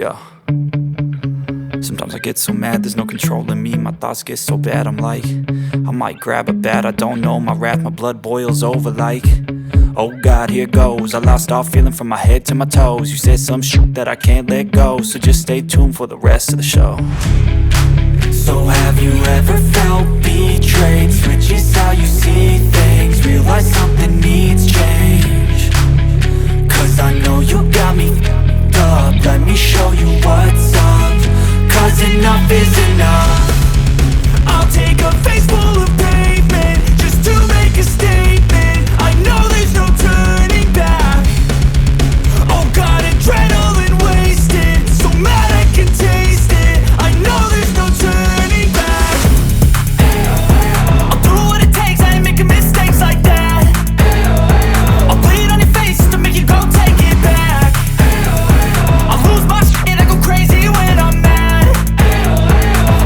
Yeah. Sometimes I get so mad, there's no controlling me. My thoughts get so bad, I'm like, I might grab a bat, I don't know. My wrath, my blood boils over like, oh God, here goes. I lost all feeling from my head to my toes. You said some shit that I can't let go, so just stay tuned for the rest of the show. So have you ever felt betrayed? Switches how you see things, realize something needs change. Cause I know you got me f***ed up. Let me show you what's up. Cause enough is enough. I'll take a face full of pavement just to make a statement. I know there's no turning back. Oh God, adrenaline wasted, so mad I can taste it. I know there's no turning back. I'll do what it takes, I ain't making mistakes like that. I'll bleed on your face to make you go take it back. I'll lose my shit, I go crazy when I'm mad.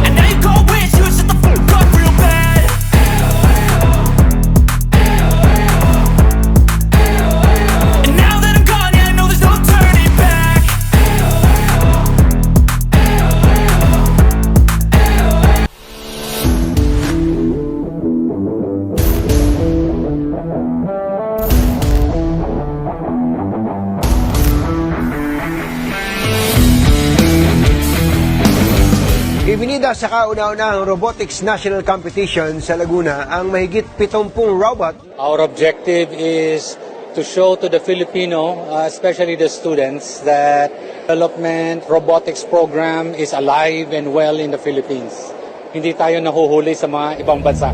And now you go wish you would shut the fuck up real bad. And now that I'm gone, yeah, I know there's no turning back. Ibinida sa kauna-unahang Robotics National Competition sa Laguna ang mahigit 70 robot. Our objective is to show to the Filipino, especially the students, that development robotics program is alive and well in the Philippines. Hindi tayo nahuhuli sa mga ibang bansa.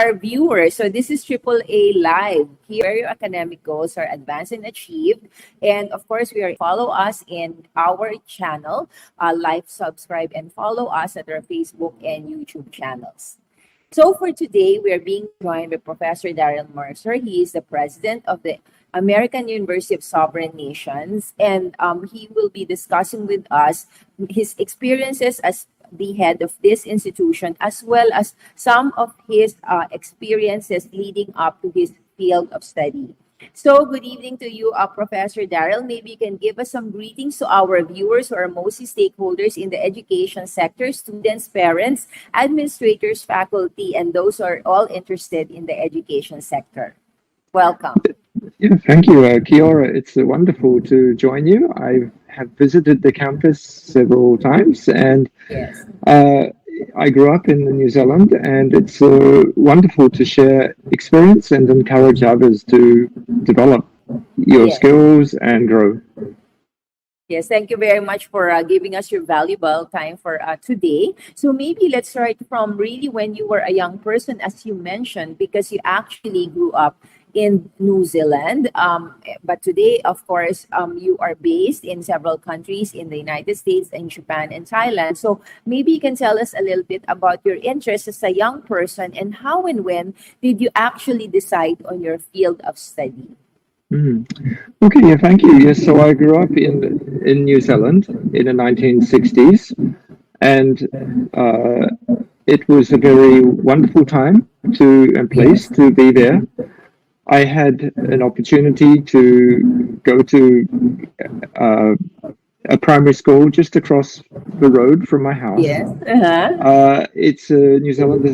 our viewers. So this is AAA Live. Here your academic goals are advanced and achieved. And of course, follow us in our channel, like, subscribe, and follow us at our Facebook and YouTube channels. So for today, we are being joined by Professor Darryl Macer. He is the president of the American University of Sovereign Nations, and he will be discussing with us his experiences as the head of this institution, as well as some of his experiences leading up to his field of study. So, good evening to you, Professor Darryl. Maybe you can give us some greetings to our viewers who are mostly stakeholders in the education sector, students, parents, administrators, faculty, and those who are all interested in the education sector. Welcome. Yeah, thank you, Kiora. It's wonderful to join you. I have visited the campus several times, and Yes. I grew up in New Zealand, and it's wonderful to share experience and encourage others to develop your Yes. skills and grow. Yes, thank you very much for giving us your valuable time for today. So maybe let's start from really when you were a young person, as you mentioned, because you actually grew up in New Zealand. But today, of course, you are based in several countries in the United States and Japan and Thailand. So maybe you can tell us a little bit about your interests as a young person and how and when did you actually decide on your field of study? Okay, yeah, thank you. Yes, so I grew up in New Zealand in the 1960s, and it was a very wonderful time and place to be there. I had an opportunity to go to a primary school just across the road from my house. Yes. Uh-huh. It's New Zealand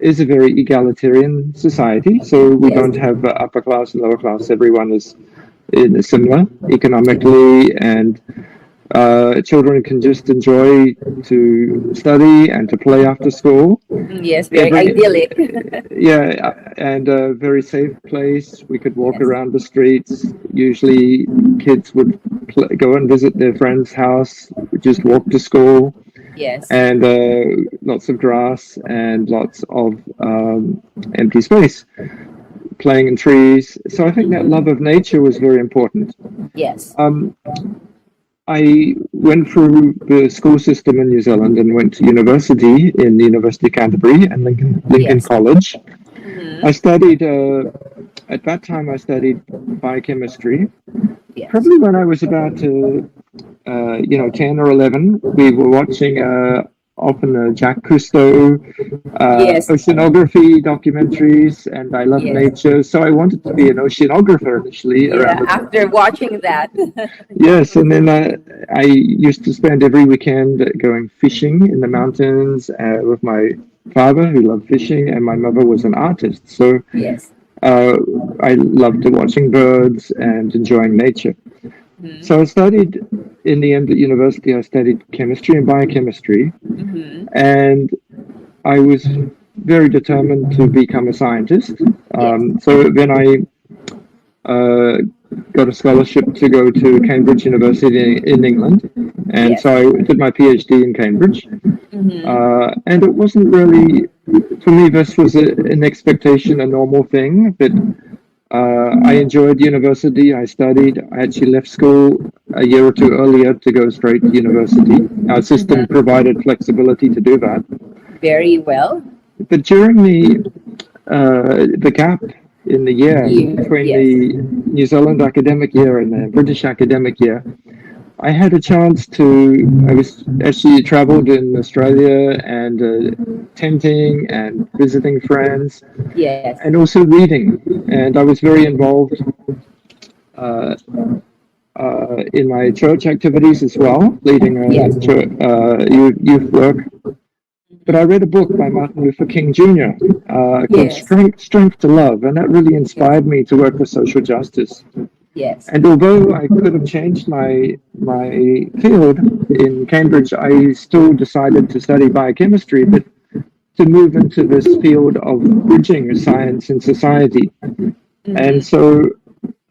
is a very egalitarian society, so we don't have upper class and lower class. Everyone is similar economically, and children can just enjoy to study and to play after school. Yes, very idyllic. Yeah, and a very safe place. We could walk Yes. around the streets. Usually, kids would go and visit their friend's house, just walk to school, Yes. and lots of grass and lots of empty space, playing in trees. So I think that love of nature was very important. Yes. I went through the school system in New Zealand and went to university in the University of Canterbury and Lincoln Yes. College. Mhm. I studied, at that time, I studied biochemistry. Yes. Probably when I was about, 10 or 11, we were watching often Jack Cousteau Yes. oceanography documentaries, and I love Yes. nature. So I wanted to be an oceanographer initially. Yeah, after watching that. Yes, and then I used to spend every weekend going fishing in the mountains with my father, who loved fishing, and my mother was an artist. So Yes. I loved watching birds and enjoying nature. Mhm. So I studied, in the end at university, I studied chemistry and biochemistry, Mhm. and I was very determined to become a scientist. Yes. So then I got a scholarship to go to Cambridge University in England, and Yes. so I did my PhD in Cambridge. Mhm. And it wasn't really, for me, this was an expectation, a normal thing, but I enjoyed university. I studied. I actually left school a year or two earlier to go straight to university. Our system provided flexibility to do that. Very well. But during the gap in the year between Yes. the New Zealand academic year and the British academic year, I had a chance I was actually traveled in Australia and tenting and visiting friends Yes. and also reading. And I was very involved in my church activities as well, leading Yes. youth work. But I read a book by Martin Luther King Jr. Called Yes. Strength to Love, and that really inspired me to work for social justice. Yes. And although I could have changed my field in Cambridge, I still decided to study biochemistry, but to move into this field of bridging science and society. And so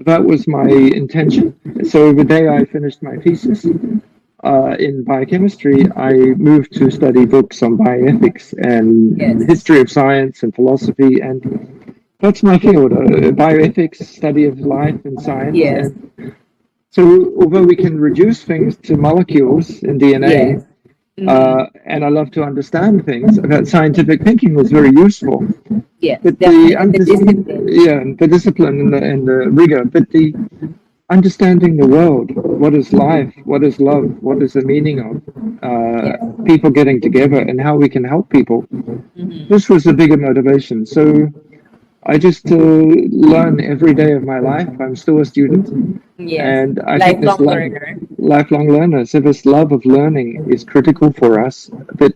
that was my intention. So the day I finished my thesis in biochemistry, I moved to study books on bioethics and history of science and philosophy, and that's my field, bioethics, study of life and science. Yes. And so although we can reduce things to molecules in DNA, Yes. and I love to understand things, that scientific thinking was very useful. Yes. But Definitely the discipline. the discipline and the rigor, but the understanding the world what is life, what is love, what is the meaning of Yes. people getting together, and how we can help people. Mm-hmm. This was the bigger motivation. So I just learn every day of my life. I'm still a student, Yes. and I think this Lifelong learner. lifelong learner. So this love of learning is critical for us. But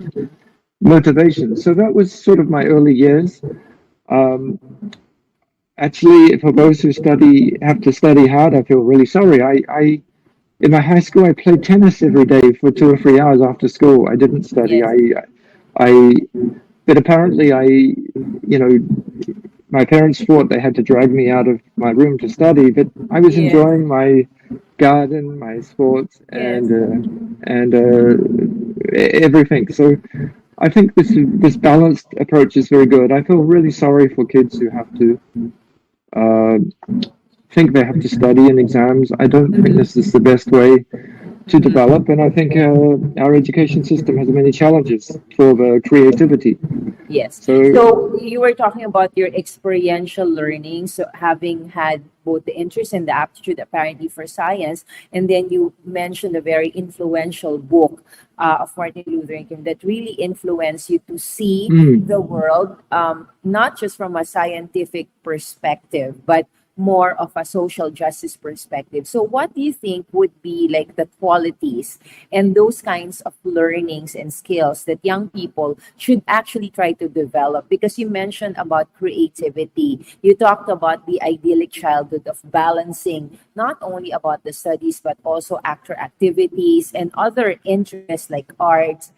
motivation. So that was sort of my early years. Um, Actually, for those who have to study hard, I feel really sorry. In my high school, I played tennis every day for 2 or 3 hours after school. I didn't study. Yes. I, but apparently you know, my parents thought they had to drag me out of my room to study, but I was Yes. enjoying my garden, my sports, Yes. and everything. So I think this balanced approach is very good. I feel really sorry for kids who have to uh, think they have to study in exams. I don't think this is the best way to develop, and I think our education system has many challenges for the creativity. Yes. So, So you were talking about your experiential learning. So having had both the interest and the aptitude apparently for science, and then you mentioned a very influential book of Martin Luther King that really influenced you to see mm, the world, not just from a scientific perspective, but more of a social justice perspective. So what do you think would be like the qualities and those kinds of learnings and skills that young people should actually try to develop? Because you mentioned about creativity, you talked about the idyllic childhood of balancing not only about the studies but also actor activities and other interests like arts,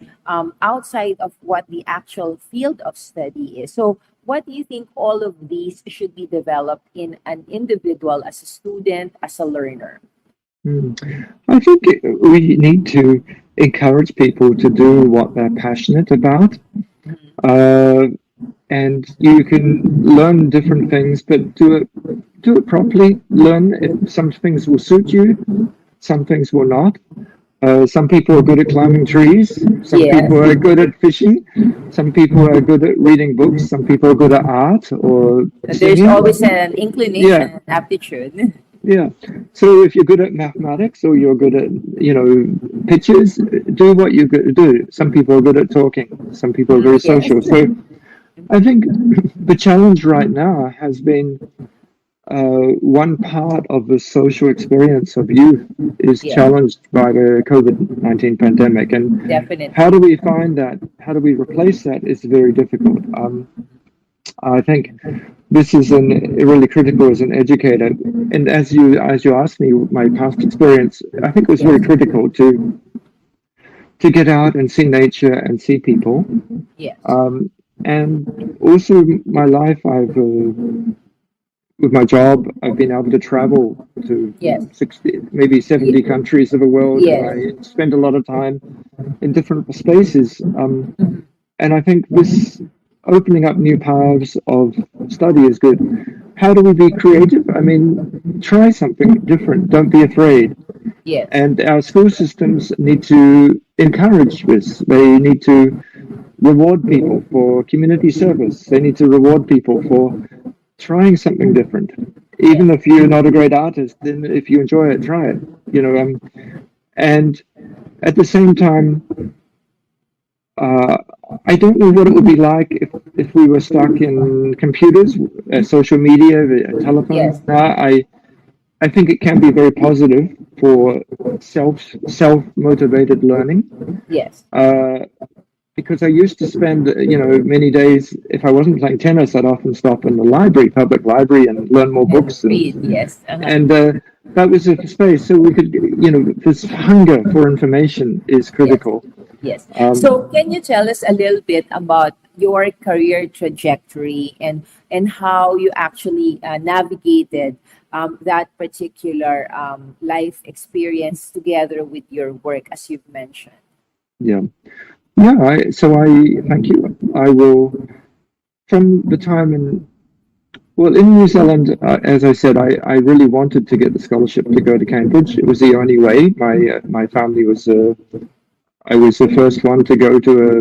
outside of what the actual field of study is. So what do you think all of these should be developed in an individual as a student, as a learner? I think we need to encourage people to do what they're passionate about. Mhm. Uh, and you can learn different things, but do it properly. Learn if some things will suit you, some things will not. Some people are good at climbing trees. Some Yes. people are good at fishing. Some people are good at reading books. Some people are good at art or There's always singing. an inclination Yeah, and aptitude. yeah. So if you're good at mathematics or you're good at, pictures, do what you do. Some people are good at talking. Some people are very Yes. social. So I think the challenge right now has been one part of the social experience of youth is Yes, challenged by the COVID-19 pandemic. And how definitely. do we find that? How do we replace that? Is very difficult. I think this is really critical as an educator. And as you asked me, my past experience, I think it was very Yes. critical to get out and see nature and see people. Yes. Um, and also my life, with my job, I've been able to travel to Yes. 60, maybe 70 Ye- countries of the world, and Yes. I spend a lot of time in different spaces. Mhm. And I think this opening up new paths of study is good. How do we be creative? I mean, try something different. Don't be afraid. Yes. And our school systems need to encourage this. They need to reward people for community service. They need to reward people for trying something different. Yes. Even if you're not a great artist, then if you enjoy it, try it. And at the same time, uh, I don't know what it would be like if we were stuck in computers, social media, telephones. Yes. Now, I think it can be very positive for self motivated learning. Yes. Uh, because I used to spend, many days, if I wasn't playing tennis, I'd often stop in the library, public library, and learn more And books. read. Yes. Uh-huh. And that was a space. So we could, this hunger for information is Yes. critical. Yes. Um, So can you tell us a little bit about your career trajectory and how you actually navigated that particular life experience together with your work, as you've mentioned? yeah. Yeah. Thank you. I will, from the time in New Zealand, as I said, I really wanted to get the scholarship to go to Cambridge. It was the only way. My family was I was the first one to go to a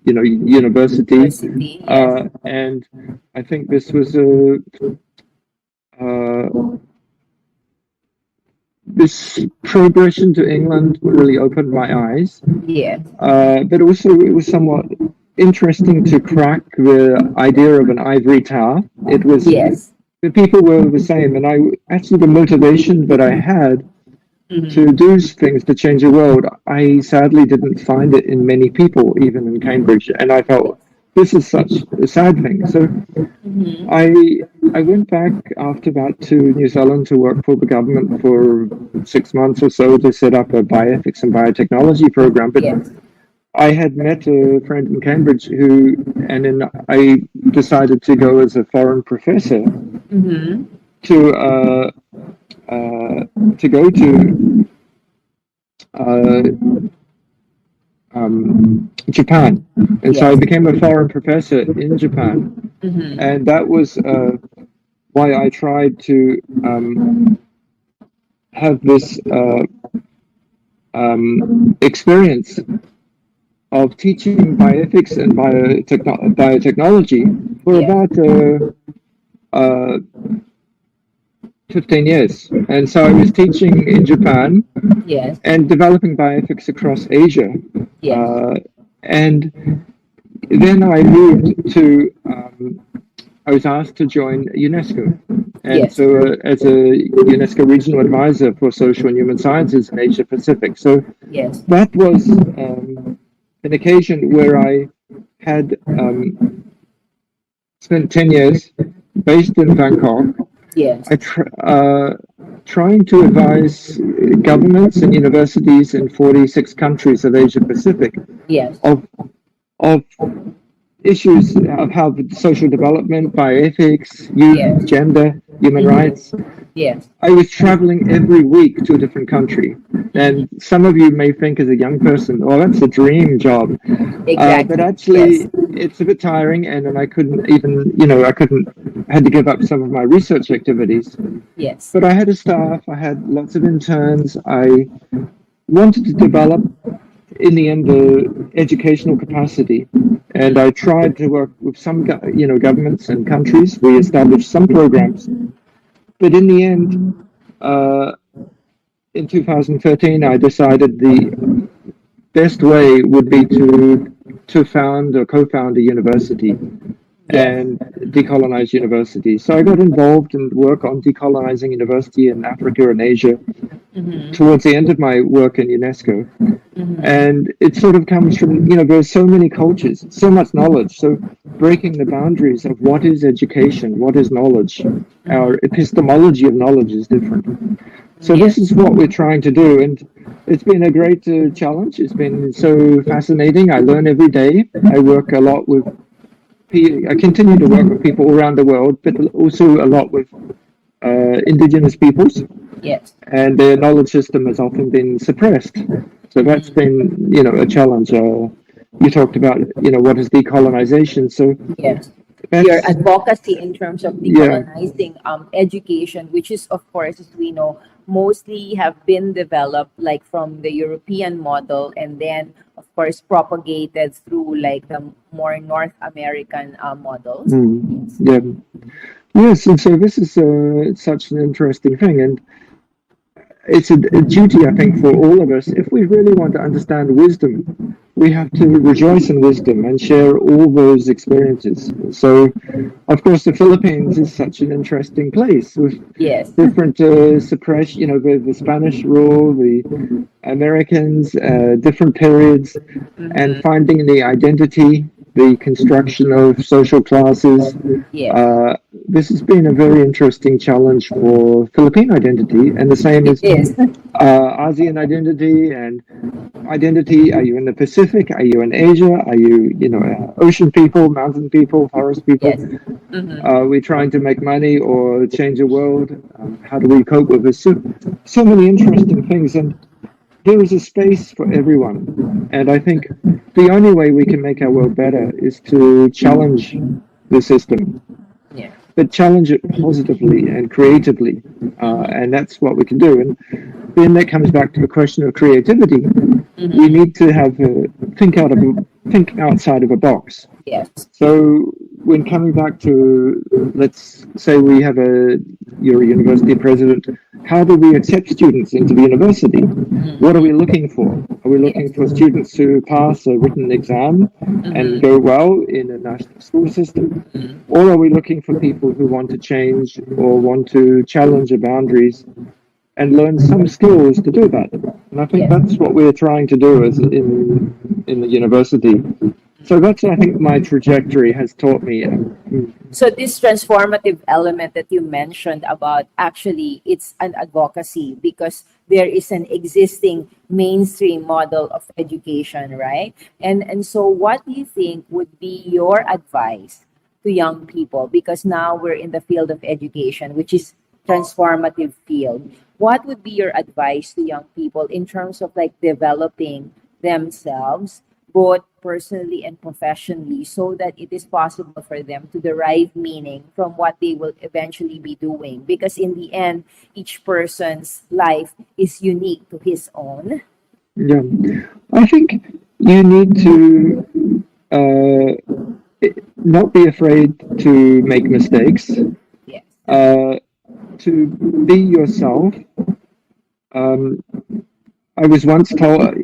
university, University. Yes. and I think this was uh, this progression to England really opened my eyes. Yes. But also it was somewhat interesting to crack the idea of an ivory tower. It was Yes. the people were the same, and the motivation that I had to do things to change the world, I sadly didn't find it in many people, even in Cambridge, and I felt this is such a sad thing. So I I went back after that to New Zealand to work for the government for 6 months or so to set up a bioethics and biotechnology program. But Yes. I had met a friend in Cambridge and then I decided to go as a foreign professor to go to uh, Japan, and so I Yes. became a foreign professor in Japan, and that was why I tried to have this experience of teaching bioethics and biotechnology for Yes. about 15 years. And so I was teaching in Japan Yes. and developing bioethics across Asia. Yes. And then I moved to, I was asked to join UNESCO. And Yes. so as a UNESCO regional advisor for social and human sciences in Asia Pacific. So Yes. that was an occasion where I had spent 10 years based in Bangkok. Yes. Trying to advise governments and universities in 46 countries of Asia Pacific Yes. of issues of how social development, bioethics, youth, Yes. gender, human rights. Yes. I was traveling every week to a different country. And some of you may think as a young person, oh, that's a dream job. Exactly. But actually, Yes. it's a bit tiring. And then I couldn't even, had to give up some of my research activities. Yes. But I had a staff, I had lots of interns. I wanted to develop, in the end, the educational capacity. And I tried to work with some, governments and countries. We established some programs. But in the end, in 2013, I decided the best way would be to found or co-found a university Yes. and decolonize universities. So I got involved in work on decolonizing university in Africa and Asia towards the end of my work in UNESCO. And it sort of comes from, there's so many cultures, so much knowledge. So breaking the boundaries of what is education, what is knowledge, our epistemology of knowledge is different. So this is what we're trying to do. And it's been a great challenge. It's been so fascinating. I learn every day. I work a lot with I continue to work with people around the world, but also a lot with indigenous peoples, Yes. and their knowledge system has often been suppressed. So that's been, a challenge. You talked about, what is decolonization. So Yes. Your that's, advocacy in terms of yeah, decolonizing education, which is, of course, as we know, mostly have been developed like from the European model and then, of course, propagated through like the more North American models. yeah. Yes, and so this is such an interesting thing. And it's a duty, I think, for all of us. If we really want to understand wisdom, we have to rejoice in wisdom and share all those experiences. So, of course, the Philippines is such an interesting place with Yes. different suppression, the Spanish rule, the Americans, different periods, and finding the identity, the construction of social classes. Yes. This has been a very interesting challenge for Philippine identity, and the same It as is. ASEAN identity and identity. Are you in the Pacific? Are you in Asia? Are you, ocean people, mountain people, forest people? Yes. We're trying to make money or change the world. How do we cope with this? So many interesting things, and there is a space for everyone. And I think the only way we can make our world better is to challenge the system, Yeah. but challenge it positively and creatively. And that's what we can do. And then that comes back to the question of creativity. We need to have think outside of a box. Yes. So when coming back to, let's say you're a university president how do we accept students into the university? What are we looking for? Are we looking for students who pass a written exam and go well in a national school system? Or are we looking for people who want to change or want to challenge the boundaries and learn some skills to do that? And I think that's what we're trying to do as in the university. So that's, I think, my trajectory has taught me. So this transformative element that you mentioned about, actually it's an advocacy because there is an existing mainstream model of education, right? And so what do you think would be your advice to young people? Because now we're in the field of education, which is transformative field. What would be your advice to young people in terms of like developing themselves both personally and professionally so that it is possible for them to derive meaning from what they will eventually be doing? Because in the end, each person's life is unique to his own. Yeah, I think you need to not be afraid to make mistakes, Yes. to be yourself. I was once told,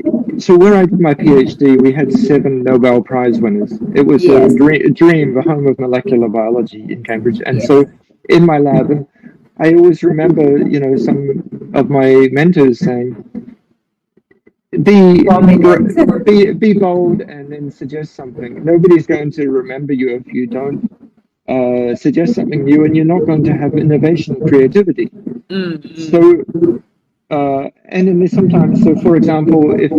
so where I did my PhD, we had 7 Nobel Prize winners. It was Yes. a dream, the home of molecular biology in Cambridge. And Yes. so in my lab, and I always remember, some of my mentors saying, be bold and then suggest something. Nobody's going to remember you if you don't suggest something new, and you're not going to have innovation and creativity. So and then there's sometimes, so for example, if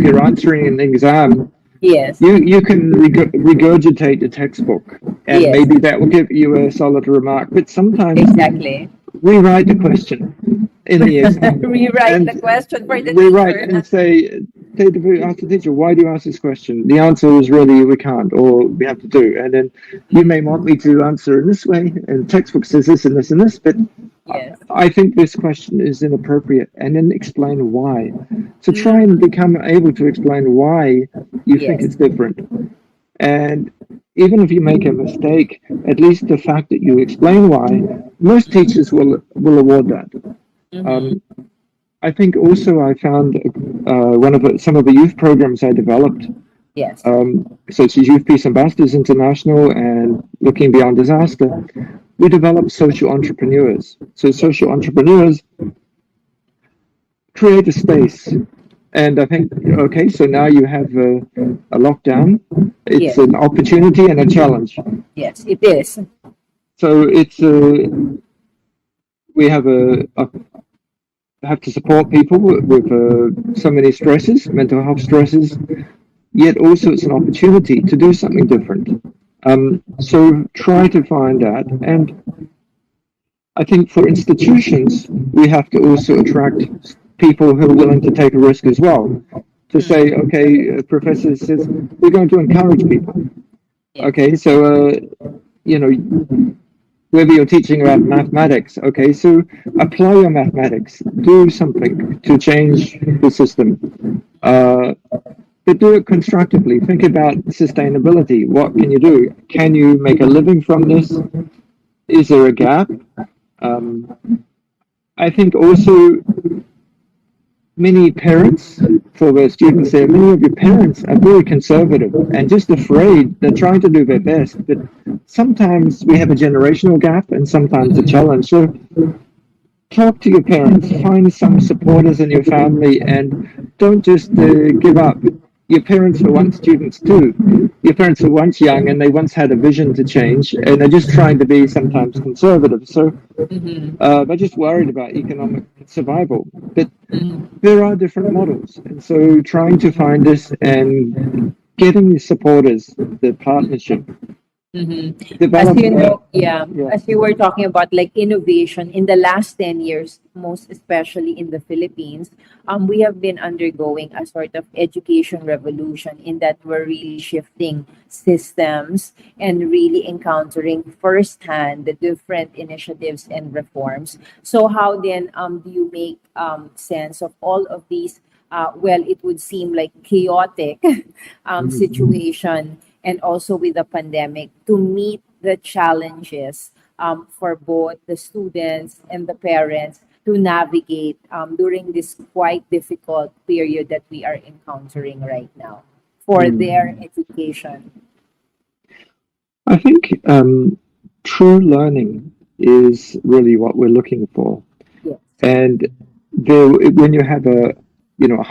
you're answering an exam, Yes. you can regurgitate the textbook, and Yes. maybe that will give you a solid remark. But sometimes Exactly. rewrite the question in the exam. Rewrite and the question for the rewrite teacher. and say, ask the teacher, why do you ask this question? The answer is really we can't, or we have to do. And then you may want me to answer in this way, and textbook says this and this and this, but Yes. I think this question is inappropriate, and then explain why. So try and become able to explain why you think Yes. it's different. And even if you make a mistake, at least the fact that you explain why, most teachers will award that. I think also I found some of the youth programs I developed, Yes. such as Youth Peace Ambassadors International and Looking Beyond Disaster. We developed social entrepreneurs. So social entrepreneurs create a space. And I think, okay, so now you have a lockdown. It's Yes. an opportunity and a challenge. Yes, it is. So we have to support people with so many stresses, mental health stresses, yet also it's an opportunity to do something different. So try to find that. And I think for institutions, we have to also attract people who are willing to take a risk as well. To say, okay, a professor says, we're going to encourage people. Okay, so, whether you're teaching about mathematics, okay, so apply your mathematics, do something to change the system. But do it constructively. Think about sustainability. What can you do? Can you make a living from this? Is there a gap? I think also many parents, for the students there, many of your parents are very conservative and just afraid. They're trying to do their best, but sometimes we have a generational gap and sometimes a challenge. So talk to your parents, find some supporters in your family, and don't just give up. Your parents were once students too. Your parents were once young and they once had a vision to change, and they're just trying to be sometimes conservative. So they're just worried about economic survival. But there are different models. And so trying to find this and getting the supporters, the partnership, As develop. you know, yeah, Yeah. as you were talking about like innovation in the last 10 years, most especially in the Philippines, we have been undergoing a sort of education revolution in that we're really shifting systems and really encountering firsthand the different initiatives and reforms. So how then do you make sense of all of these? Well, it would seem like chaotic situation, and also with the pandemic, to meet the challenges for both the students and the parents to to navigate during this quite difficult period that we are encountering right now for their education? I think true learning is really what we're looking for. Yes. And when you have a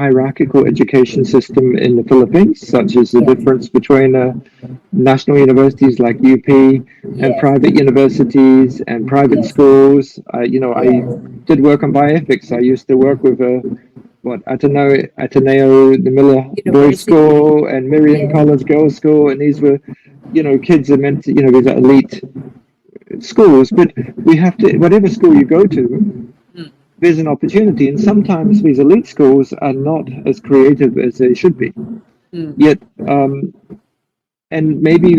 hierarchical education system in the Philippines, such as the Yes. difference between national universities like UP and Yes. private universities and private Yes. schools. I Yes. did work on bioethics. I used to work with Ateneo, the Miller Boys University. School, and Miriam Yes. College Girls School, and these were, kids are meant to, these are elite schools. But we have to, whatever school you go to, there's an opportunity, and sometimes these elite schools are not as creative as they should be. Yet, and maybe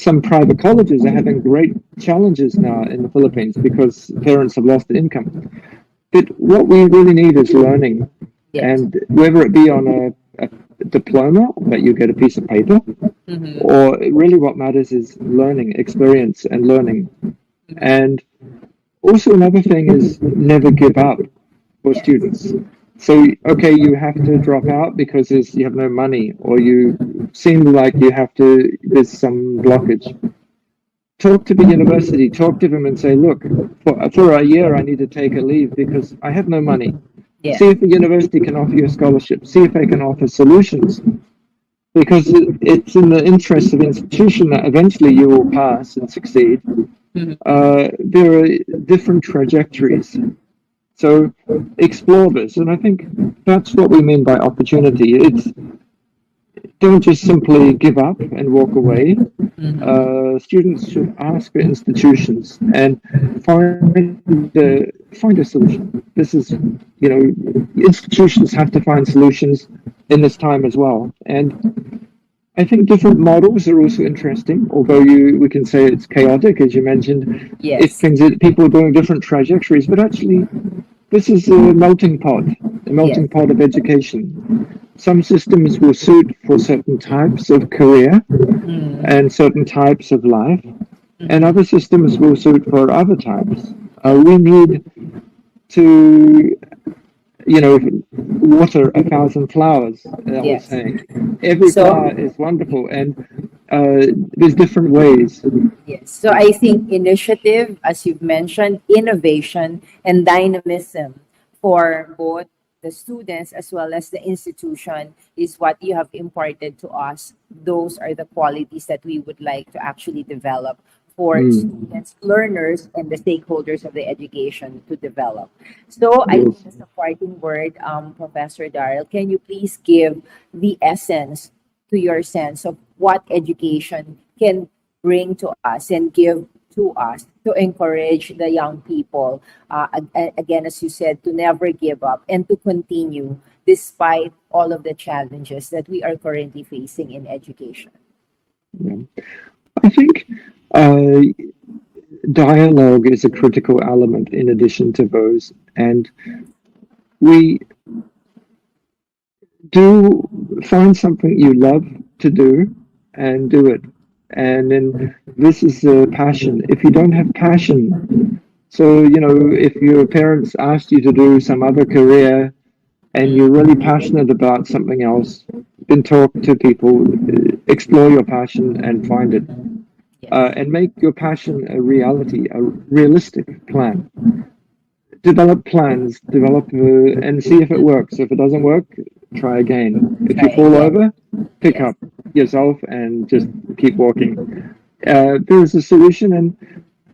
some private colleges are having great challenges now in the Philippines because parents have lost income. But what we really need is learning, Yes. and whether it be on a diploma that you get a piece of paper, or really what matters is learning, experience, and learning. And also another thing is never give up for students. So, okay, you have to drop out because you have no money, or you seem like you have to, there's some blockage. Talk to the university, talk to them and say, look, for a year I need to take a leave because I have no money. Yes. See if the university can offer you a scholarship, see if they can offer solutions. Because it's in the interest of the institution that eventually you will pass and succeed. There are different trajectories. So explore this, and I think that's what we mean by opportunity. It's don't just simply give up and walk away. Students should ask for institutions and find a solution. This is, institutions have to find solutions in this time as well. And I think different models are also interesting, although we can say it's chaotic, as you mentioned. Yes. People are doing different trajectories, but actually, this is a melting pot of education. Some systems will suit for certain types of career and certain types of life, and other systems will suit for other types. We need to, water 1,000 flowers. I was Yes. saying, every So- flower is wonderful, and there's different ways. Yes. So I think initiative, as you've mentioned, innovation and dynamism for both the students as well as the institution is what you have imparted to us. Those are the qualities that we would like to actually develop for students, learners, and the stakeholders of the education to develop. So I think as a parting word, Professor Darryl, can you please give the essence to your sense of what education can bring to us and give to us to encourage the young people, again, as you said, to never give up and to continue despite all of the challenges that we are currently facing in education? Yeah. I think uh, dialogue is a critical element in addition to those, and we do find something you love to do and do it. And then this is a passion. If you don't have passion, so if your parents asked you to do some other career and you're really passionate about something else, then talk to people, explore your passion and find it. And make your passion a reality, a realistic plan. Develop plans, and see if it works. If it doesn't work, try again. If you fall over, pick up yourself and just keep walking. There is a solution, and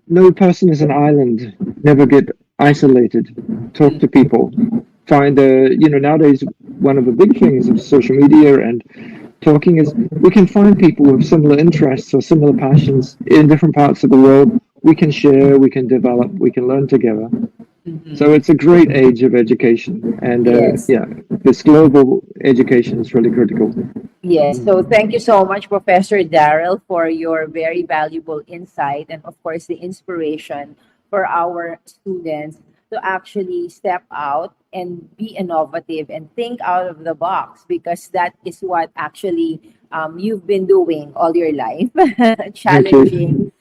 no person is an island. Never get isolated. Talk to people. Find nowadays one of the big things of social media and talking is we can find people with similar interests or similar passions in different parts of the world. We can share, we can develop, we can learn together. So it's a great age of education, and this global education is really critical. Yes. So thank you so much, Professor Darryl, for your very valuable insight and, of course, the inspiration for our students to actually step out and be innovative and think out of the box, because that is what actually you've been doing all your life, Thank you. challenging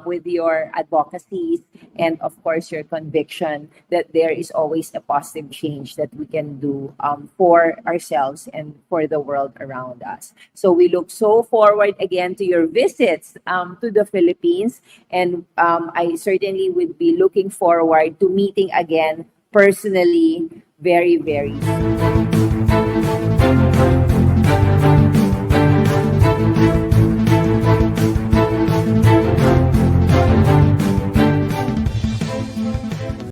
with your advocacies and, of course, your conviction that there is always a positive change that we can do for ourselves and for the world around us. So we look so forward again to your visits to the Philippines, and I certainly would be looking forward to meeting again personally very, very soon.